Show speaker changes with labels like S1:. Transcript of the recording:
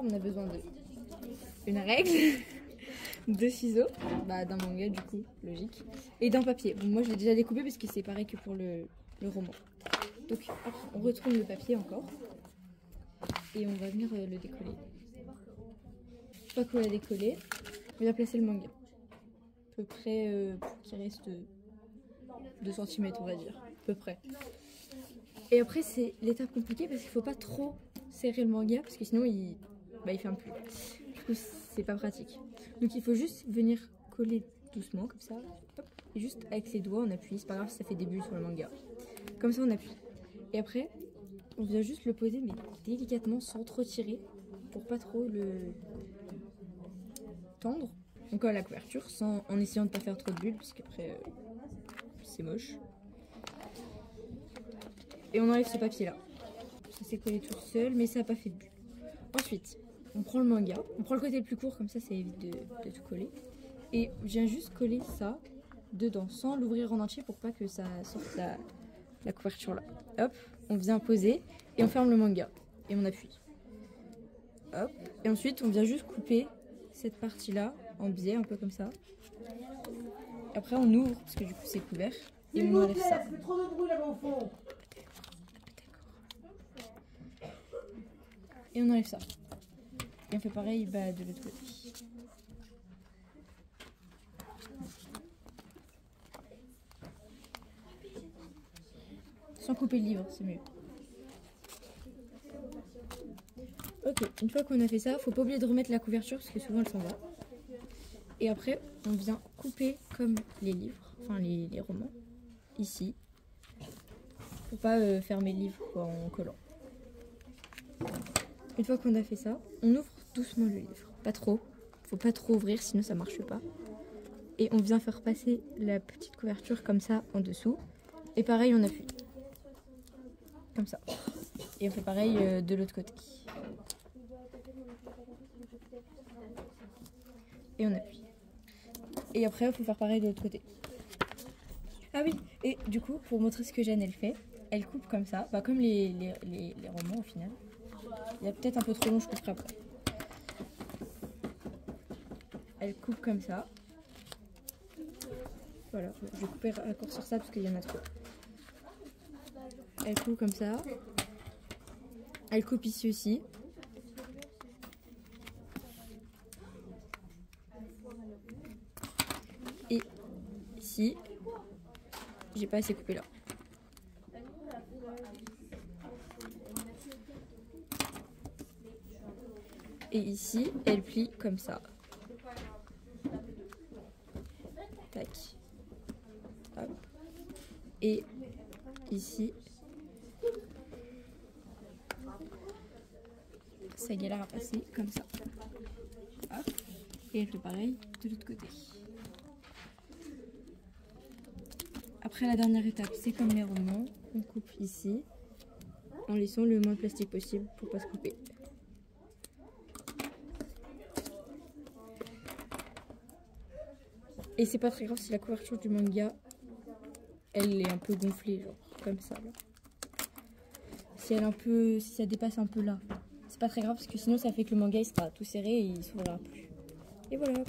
S1: ça, on a besoin de une règle, de ciseaux, d'un manga du coup, logique, et d'un papier. Bon, moi je l'ai déjà découpé parce que c'est pareil que pour le roman. Donc on retourne le papier encore et on va venir le décoller. Une fois qu'on l'a décollé, on va placer le manga. À peu près pour qu'il reste 2 cm on va dire, à peu près. Et après c'est l'étape compliquée parce qu'il faut pas trop serrer le manga parce que sinon il ferme plus. Du coup c'est pas pratique. Donc il faut juste venir coller doucement comme ça. Hop, et juste avec ses doigts on appuie, c'est pas grave si ça fait des bulles sur le manga. Comme ça on appuie. Et après on vient juste le poser mais délicatement sans trop tirer pour pas trop le tendre. On colle la couverture en essayant de pas faire trop de bulles parce qu'après c'est moche. Et on enlève ce papier là. Ça s'est collé tout seul mais ça n'a pas fait de bulles. Ensuite on prend le manga, on prend le côté le plus court comme ça évite de tout coller. Et on vient juste coller ça dedans sans l'ouvrir en entier pour pas que ça sorte la couverture là. Hop, on vient poser et on ferme le manga et on appuie. Hop, et ensuite on vient juste couper cette partie là en biais un peu comme ça. Après on ouvre parce que du coup c'est couvert et on enlève ça. Et on enlève ça. Et on fait pareil de l'autre côté. Sans couper le livre, c'est mieux. Ok, une fois qu'on a fait ça, faut pas oublier de remettre la couverture parce que souvent elle s'en va. Et après, on vient couper comme les livres, enfin les romans, ici. Pour pas fermer le livre en collant. Une fois qu'on a fait ça, on ouvre doucement le livre. Pas trop, faut pas trop ouvrir sinon ça marche pas. Et on vient faire passer la petite couverture comme ça en dessous. Et pareil, on appuie. Comme ça. Et on fait pareil de l'autre côté. Et on appuie. Et après, il faut faire pareil de l'autre côté. Ah oui, et du coup, pour montrer ce que Jeanne, elle fait, elle coupe comme ça, comme les romans au final. Il y a peut-être un peu trop long, je couperai après. Elle coupe comme ça. Voilà, je vais couper raccord sur ça parce qu'il y en a trop. Elle coupe comme ça. Elle coupe ici aussi. Et ici, j'ai pas assez coupé là. Et ici, elle plie comme ça. Tac. Hop. Et ici, ça galère à passer comme ça. Hop. Et elle fait pareil de l'autre côté. Après la dernière étape, c'est comme les romans, on coupe ici en laissant le moins de plastique possible pour pas se couper. Et c'est pas très grave si la couverture du manga, elle est un peu gonflée, genre comme ça. Là. Si ça dépasse un peu là, c'est pas très grave parce que sinon ça fait que le manga il sera tout serré et il s'ouvrira plus. Et voilà.